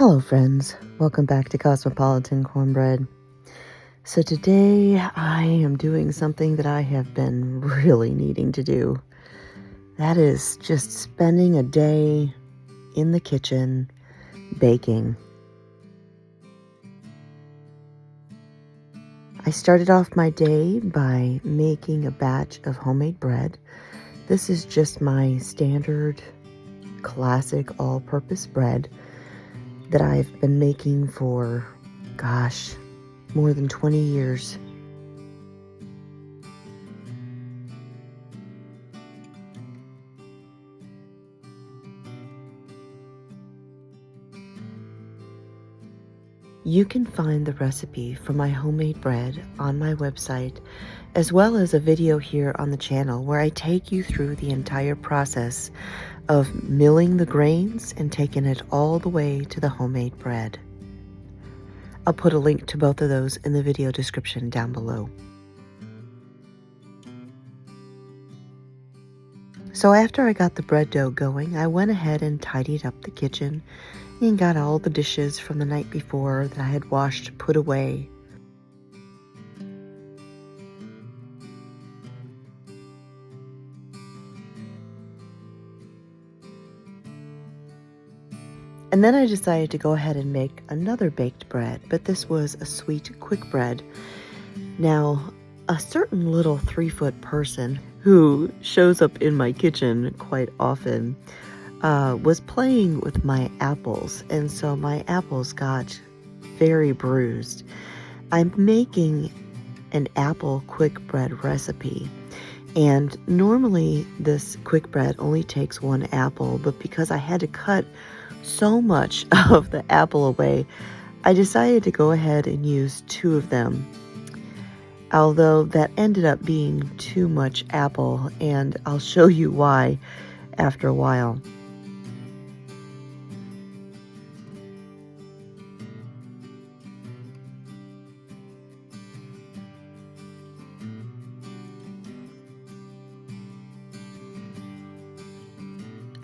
Hello friends, welcome back to Cosmopolitan Cornbread. So today I am doing something that I have been really needing to do. That is just spending a day in the kitchen baking. I started off my day by making a batch of homemade bread. This is just my standard classic all-purpose bread that I've been making for, more than 20 years. You can find the recipe for my homemade bread on my website, as well as a video here on the channel where I take you through the entire process of milling the grains and taking it all the way to the homemade bread. I'll put a link to both of those in the video description down below. So after I got the bread dough going, I went ahead and tidied up the kitchen and got all the dishes from the night before that I had washed put away. And then I decided to go ahead and make another baked bread, but this was a sweet, quick bread. Now, a certain little 3-foot person who shows up in my kitchen quite often was playing with my apples, and so my apples got very bruised. I'm making an apple quick bread recipe, and normally this quick bread only takes 1 apple, but because I had to cut so much of the apple away, I decided to go ahead and use 2 of them. Although that ended up being too much apple, and I'll show you why after a while.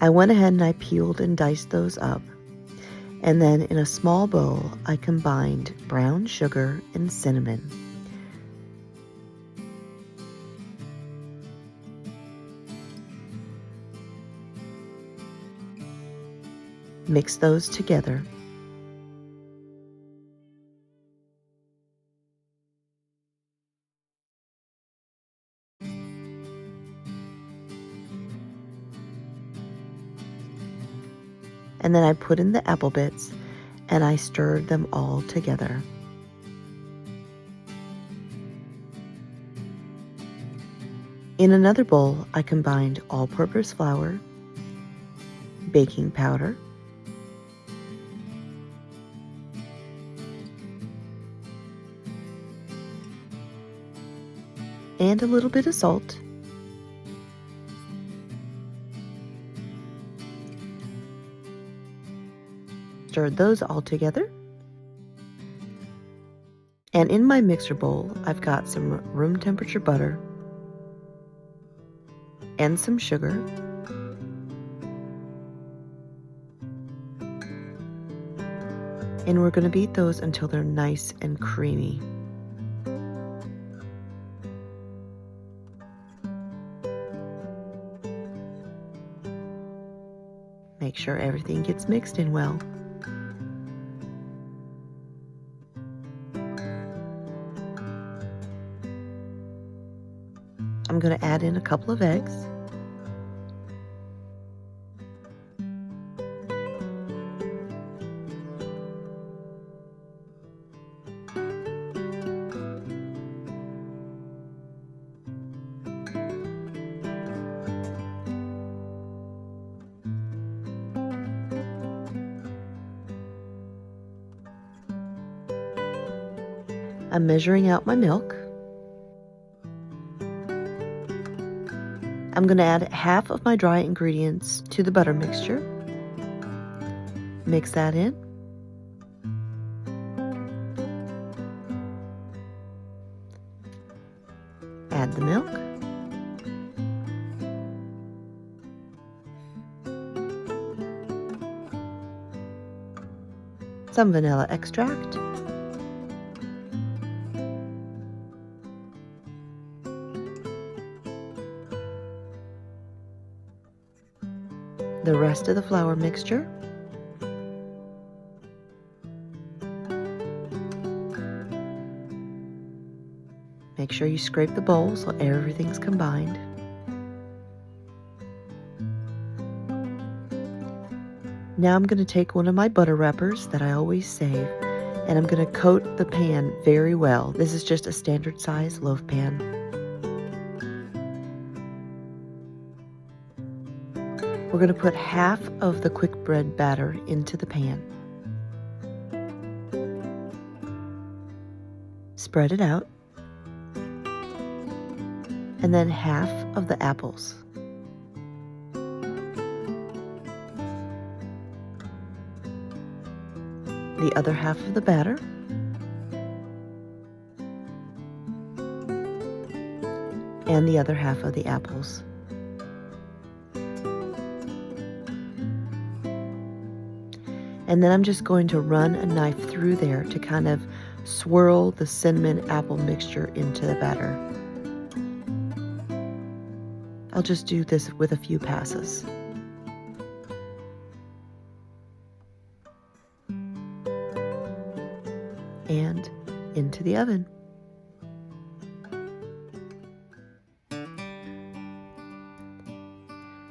I went ahead and I peeled and diced those up. And then in a small bowl, I combined brown sugar and cinnamon. Mix those together. And then I put in the apple bits and I stirred them all together. In another bowl, I combined all-purpose flour, baking powder, and a little bit of salt. Stirred those all together. And in my mixer bowl, I've got some room temperature butter and some sugar. And we're going to beat those until they're nice and creamy. Make sure everything gets mixed in well. I'm going to add in a couple of eggs. I'm measuring out my milk. I'm going to add half of my dry ingredients to the butter mixture. Mix that in. Add the milk. some vanilla extract, the rest of the flour mixture, make sure you scrape the bowl so everything's combined. Now I'm going to take one of my butter wrappers that I always save, and I'm going to coat the pan very well. This is just a standard size loaf pan. We're going to put half of the quick bread batter into the pan. Spread it out. And then half of the apples. The other half of the batter. And the other half of the apples. And then I'm just going to run a knife through there to kind of swirl the cinnamon apple mixture into the batter. I'll just do this with a few passes. And into the oven.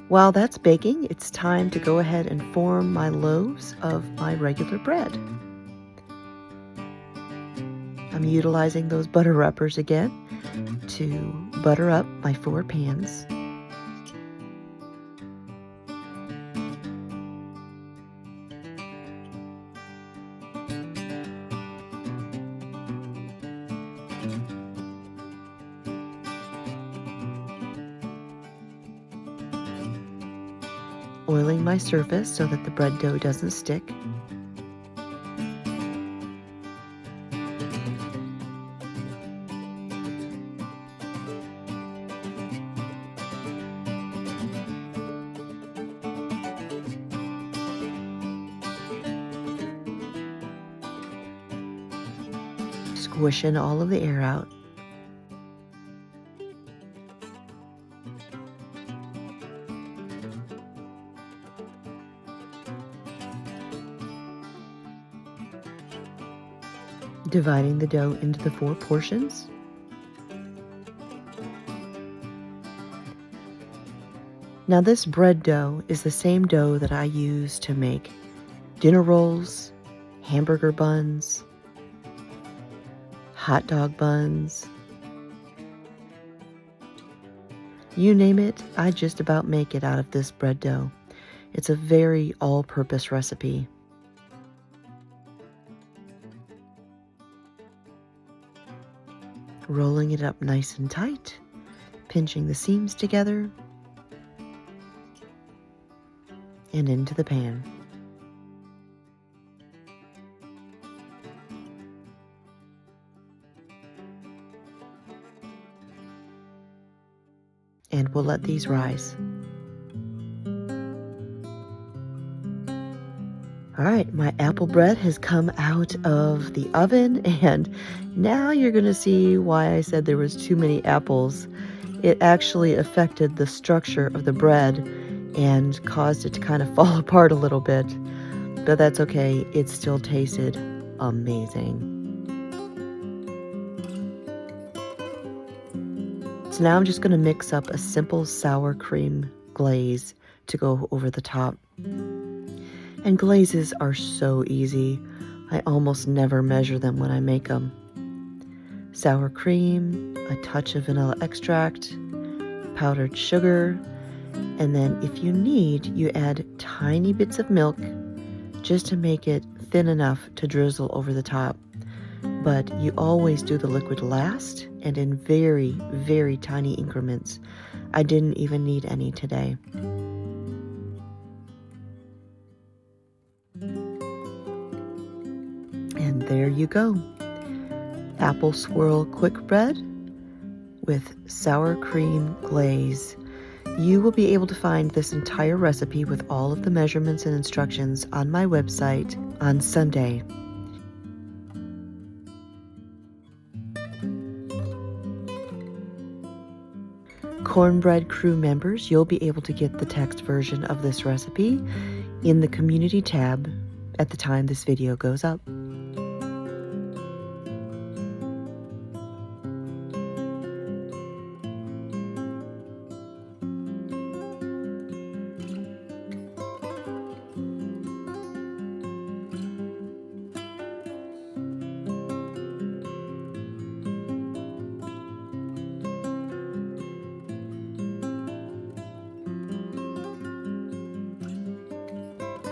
While that's baking, it's time to go ahead and form my loaves of my regular bread. I'm utilizing those butter wrappers again to butter up my 4 pans. Oiling my surface so that the bread dough doesn't stick. Squishing all of the air out. Dividing the dough into the 4 portions. Now this bread dough is the same dough that I use to make dinner rolls, hamburger buns, hot dog buns. You name it, I just about make it out of this bread dough. It's a very all-purpose recipe. Rolling it up nice and tight, pinching the seams together, and into the pan. And we'll let these rise. All right, my apple bread has come out of the oven, and now you're going to see why I said there was too many apples. It actually affected the structure of the bread and caused it to kind of fall apart a little bit. But that's okay, it still tasted amazing. So now I'm just going to mix up a simple sour cream glaze to go over the top. And glazes are so easy. I almost never measure them when I make them. Sour cream, a touch of vanilla extract, powdered sugar, and then if you need, you add tiny bits of milk just to make it thin enough to drizzle over the top. But you always do the liquid last and in very, very tiny increments. I didn't even need any today. And there you go. Apple swirl quick bread with sour cream glaze. You will be able to find this entire recipe with all of the measurements and instructions on my website on Sunday. Cornbread crew members, you'll be able to get the text version of this recipe in the community tab at the time this video goes up.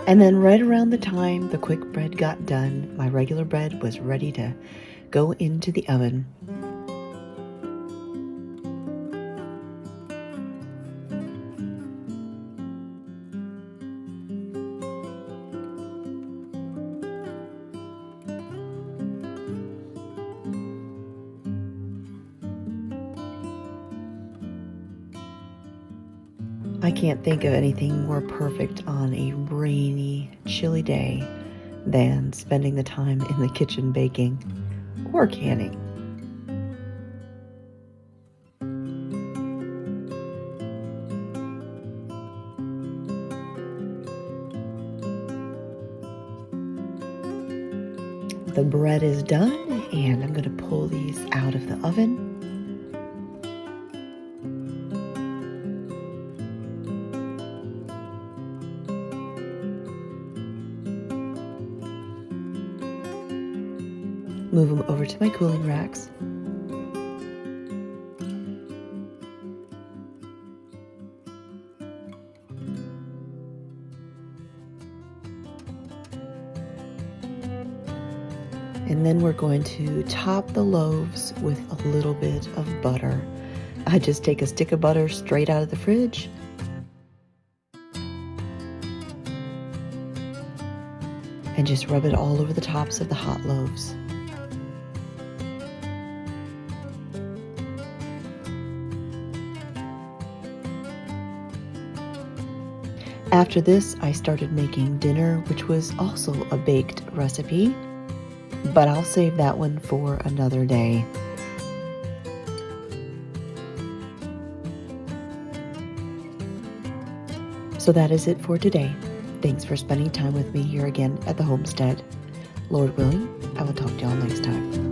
And then right around the time the quick bread got done, my regular bread was ready to go into the oven. I can't think of anything more perfect on a rainy, chilly day than spending the time in the kitchen baking or canning. The bread is done, and I'm going to pull these out of the oven. Move them over to my cooling racks. And then we're going to top the loaves with a little bit of butter. I just take a stick of butter straight out of the fridge. And just rub it all over the tops of the hot loaves. After this, I started making dinner, which was also a baked recipe, but I'll save that one for another day. So that is it for today. Thanks for spending time with me here again at the homestead. Lord willing, I will talk to y'all next time.